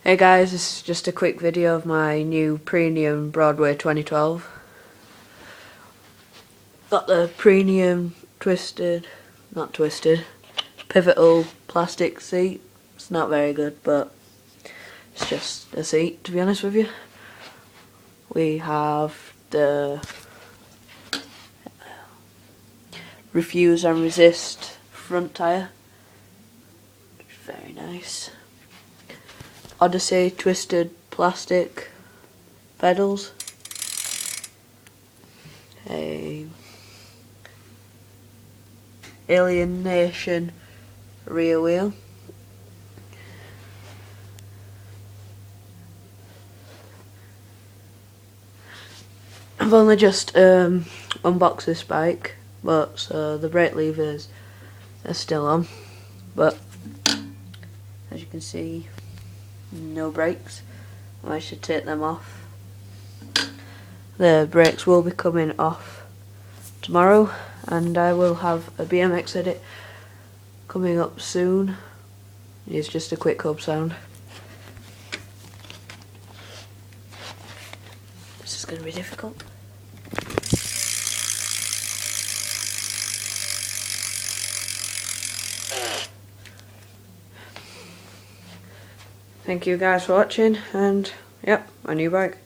Hey guys, this is just a quick video of my new premium Broadway 2012. Got the premium not twisted, pivotal plastic seat. It's not very good, but it's just a seat, to be honest with you. We have the refuse and resist front tyre. Very nice. Odyssey twisted plastic pedals, a Alienation rear wheel, I've only just unboxed this bike, but so the brake levers are still on, but as you can see, no brakes. I should take them off. The brakes will be coming off tomorrow, and I will have a BMX edit coming up soon. It's just a quick hub sound. This is going to be difficult. Thank you guys for watching, and yep, my new bike.